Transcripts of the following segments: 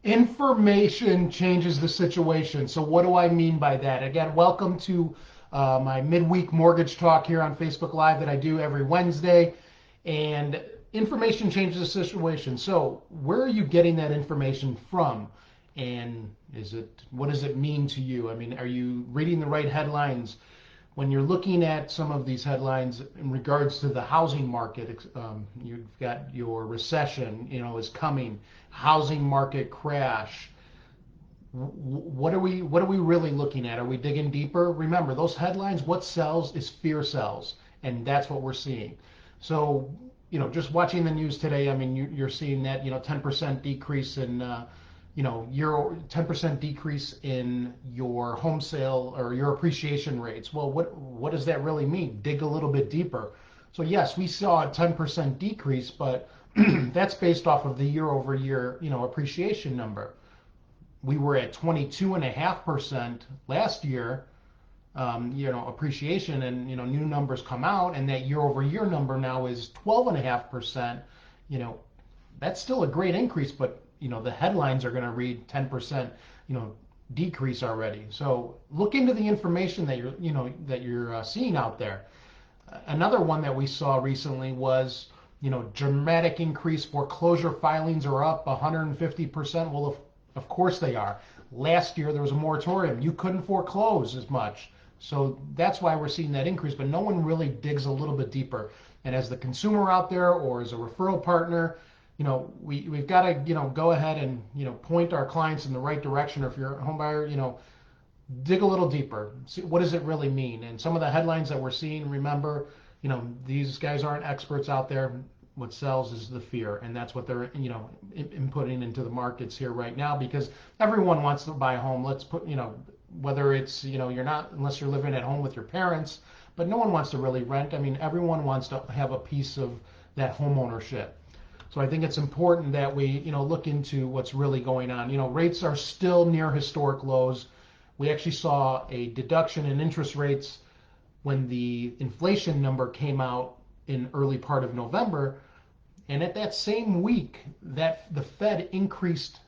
Information changes the situation. So what do I mean by that? Again, welcome to my midweek mortgage talk here on Facebook Live that I do every Wednesday. And information changes the situation. So where are you getting that information from? And what does it mean to you? I mean, are you reading the right headlines? When you're looking at some of these headlines in regards to the housing market, you've got your recession, is coming, housing market crash. What are we really looking at? Are we digging deeper? Remember, those headlines, what sells is fear sells, and that's what we're seeing. So, just watching the news today, I mean, you're seeing that 10% decrease in your 10% decrease in your home sale or your appreciation rates. Well, what does that really mean? Dig a little bit deeper. So yes, we saw a 10% decrease, but that's based off of the year over year, appreciation number. We were at 22.5% last year, appreciation, and new numbers come out, and that year over year number now is 12.5%. That's still a great increase, but the headlines are going to read 10%, decrease already. So look into the information that you're seeing out there. Another one that we saw recently was, dramatic increase. Foreclosure filings are up 150%. Well, of course they are. Last year there was a moratorium. You couldn't foreclose as much. So that's why we're seeing that increase, but no one really digs a little bit deeper. And as the consumer out there or as a referral partner, we've got to, go ahead and, point our clients in the right direction. Or if you're a home buyer, dig a little deeper. See, what does it really mean? And some of the headlines that we're seeing, remember, these guys aren't experts out there. What sells is the fear, and that's what they're, inputting into the markets here right now, because everyone wants to buy a home. Let's put, whether it's, you're not, unless you're living at home with your parents, but no one wants to really rent. I mean, everyone wants to have a piece of that home ownership. So I think it's important that we, look into what's really going on. Rates are still near historic lows. We actually saw a deduction in interest rates when the inflation number came out in early part of November. And at that same week, that the Fed increased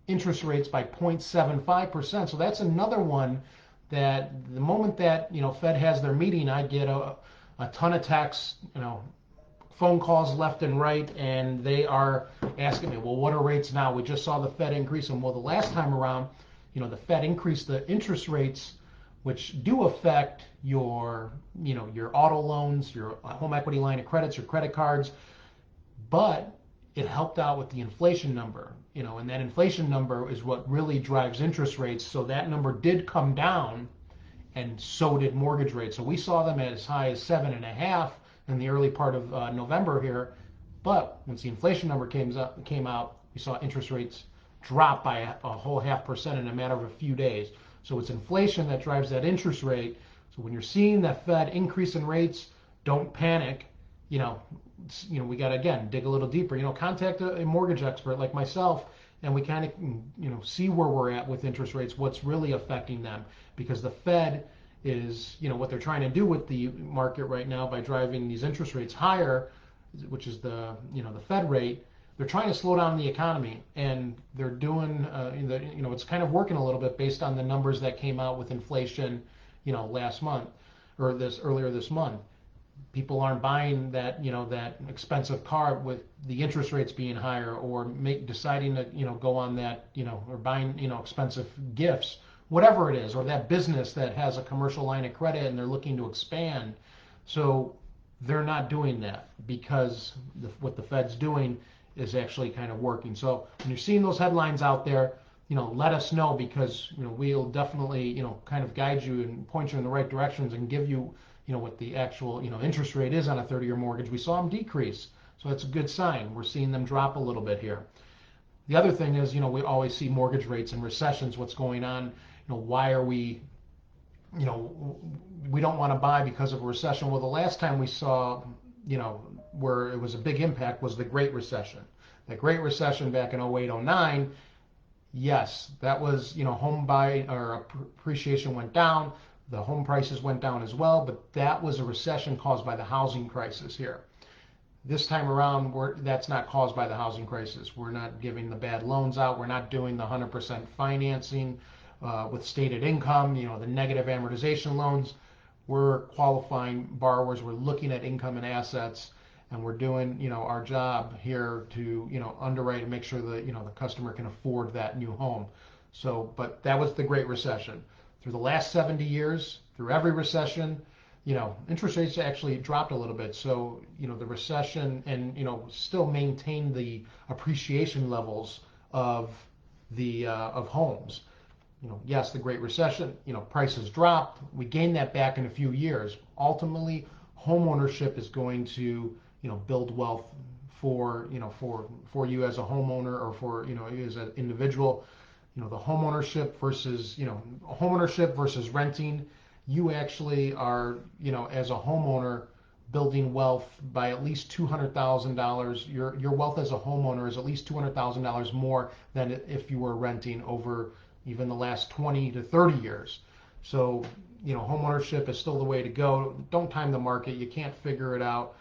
interest rates by 0.75%. So that's another one that the moment that, Fed has their meeting, I get a ton of texts, phone calls left and right, and they are asking me, well, what are rates now? We just saw the Fed increase them. Well, the last time around, the Fed increased the interest rates, which do affect your, your auto loans, your home equity line of credits, your credit cards, but it helped out with the inflation number, and that inflation number is what really drives interest rates. So that number did come down, and so did mortgage rates. So we saw them as high as 7.5 in the early part of November here, but once the inflation number came out, we saw interest rates drop by a whole 0.5% in a matter of a few days. So it's inflation that drives that interest rate. So when you're seeing that Fed increase in rates, don't panic. We got to, again, dig a little deeper. Contact a mortgage expert like myself, and we kind of, see where we're at with interest rates, what's really affecting them, because the Fed is, what they're trying to do with the market right now by driving these interest rates higher, which is the, the Fed rate. They're trying to slow down the economy, and they're doing, it's kind of working a little bit based on the numbers that came out with inflation, last month or earlier this month. People aren't buying that, that expensive car with the interest rates being higher, or deciding to, go on that, or buying, expensive gifts, whatever it is, or that business that has a commercial line of credit and they're looking to expand. So they're not doing that, because what the Fed's doing is actually kind of working. So when you're seeing those headlines out there, let us know, because, we'll definitely, kind of guide you and point you in the right directions and give you, what the actual, interest rate is on a 30-year mortgage. We saw them decrease. So that's a good sign. We're seeing them drop a little bit here. The other thing is, we always see mortgage rates in recessions. What's going on? Why are we, we don't want to buy because of a recession. Well, the last time we saw, where it was a big impact was the Great Recession. The Great Recession back in 08, 09, yes, that was, home buy or appreciation went down. The home prices went down as well, but that was a recession caused by the housing crisis here. This time around, that's not caused by the housing crisis. We're not giving the bad loans out. We're not doing the 100% financing with stated income, the negative amortization loans. We're qualifying borrowers. We're looking at income and assets, and we're doing, our job here to, underwrite and make sure that, the customer can afford that new home. So, but that was the Great Recession. Through the last 70 years, through every recession, interest rates actually dropped a little bit. So, the recession and, still maintained the appreciation levels of of homes. Yes, the Great Recession, prices dropped. We gained that back in a few years. Ultimately, home ownership is going to, build wealth for, for you as a homeowner or for, you as an individual. The homeownership versus renting, you actually are, as a homeowner, building wealth by at least $200,000. Your wealth as a homeowner is at least $200,000 more than if you were renting over even the last 20 to 30 years. So, homeownership is still the way to go. Don't time the market. You can't figure it out.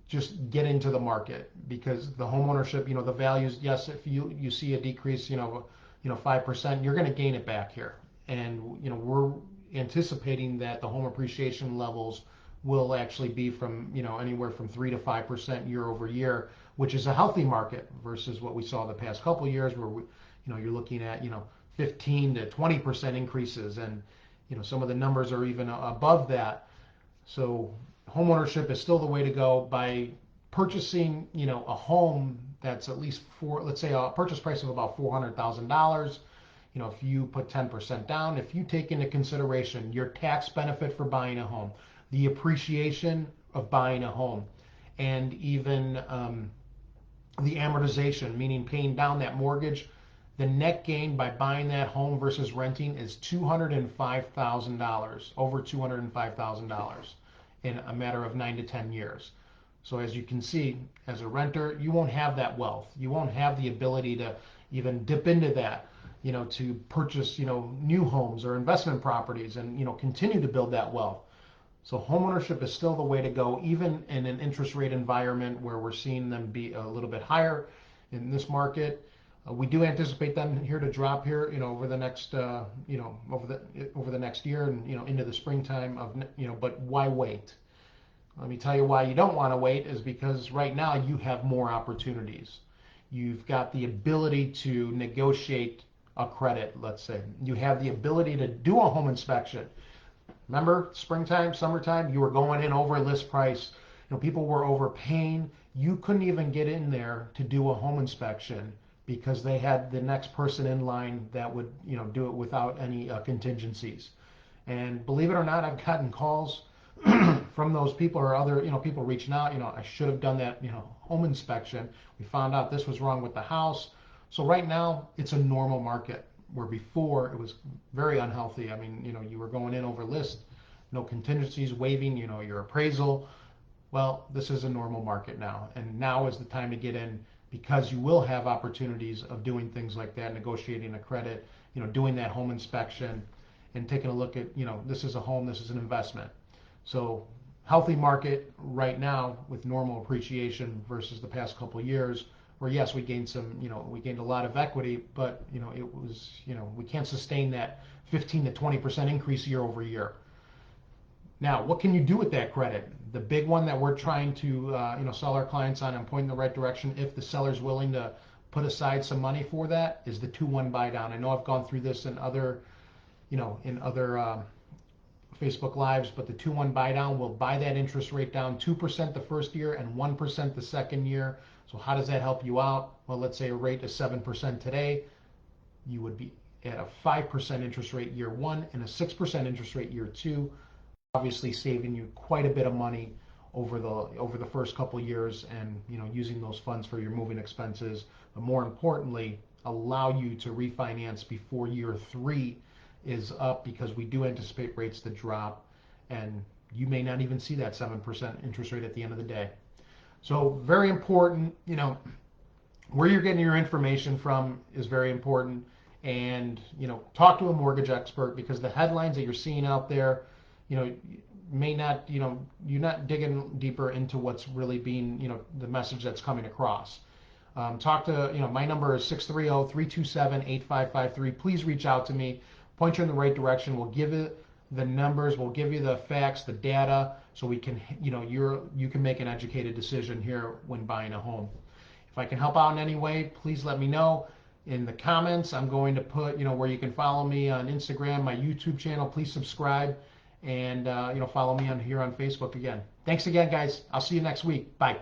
Just get into the market, because the homeownership, the values, yes, if you see a decrease, 5%, you're going to gain it back here. And, we're anticipating that the home appreciation levels will actually be from, anywhere from 3 to 5% year over year, which is a healthy market versus what we saw the past couple of years where you're looking at, 15 to 20% increases, and, some of the numbers are even above that. So homeownership is still the way to go by purchasing, a home that's at least let's say a purchase price of about $400,000. If you put 10% down, if you take into consideration your tax benefit for buying a home, the appreciation of buying a home, and even the amortization, meaning paying down that mortgage, the net gain by buying that home versus renting is $205,000, over $205,000 in a matter of 9 to 10 years. So as you can see, as a renter, you won't have that wealth. You won't have the ability to even dip into that, to purchase, new homes or investment properties and, continue to build that wealth. So homeownership is still the way to go, even in an interest rate environment where we're seeing them be a little bit higher in this market. We do anticipate them here to drop here, over the next, over the next year and, into the springtime of, but why wait? Let me tell you why you don't want to wait is because right now you have more opportunities. You've got the ability to negotiate a credit, let's say. You have the ability to do a home inspection. Remember, springtime, summertime, you were going in over list price. People were overpaying. You couldn't even get in there to do a home inspection because they had the next person in line that would, do it without any contingencies. And believe it or not, I've gotten calls from those people or other, people reaching out, I should have done that, home inspection. We found out this was wrong with the house. So right now it's a normal market, where before it was very unhealthy. I mean, you were going in over list, no contingencies, waiving, your appraisal. Well, this is a normal market now, and now is the time to get in, because you will have opportunities of doing things like that, negotiating a credit, doing that home inspection and taking a look at, this is a home, this is an investment. So healthy market right now with normal appreciation versus the past couple of years where, yes, we gained some, we gained a lot of equity, but, it was, we can't sustain that 15 to 20% increase year over year. Now, what can you do with that credit? The big one that we're trying to, sell our clients on and point in the right direction, if the seller's willing to put aside some money for that, is the 2-1 buy down. I know I've gone through this in other, Facebook Lives, but the 2-1 buy down will buy that interest rate down 2% the first year and 1% the second year. So how does that help you out? Well, let's say a rate is 7% today. You would be at a 5% interest rate year one and a 6% interest rate year two, obviously saving you quite a bit of money over the first couple of years, and using those funds for your moving expenses, but more importantly, allow you to refinance before year 3 is up, because we do anticipate rates to drop, and you may not even see that 7% interest rate at the end of the day. So very important, where you're getting your information from is very important, and talk to a mortgage expert, because the headlines that you're seeing out there, may not, you're not digging deeper into what's really being, the message that's coming across. Talk to, my number is 630-327-8553. Please reach out to me, point you in the right direction. We'll give you the numbers, we'll give you the facts, the data, so we can, you can make an educated decision here when buying a home. If I can help out in any way, please let me know. In the comments, I'm going to put, where you can follow me on Instagram, my YouTube channel. Please subscribe and, follow me on here on Facebook again. Thanks again, guys. I'll see you next week. Bye.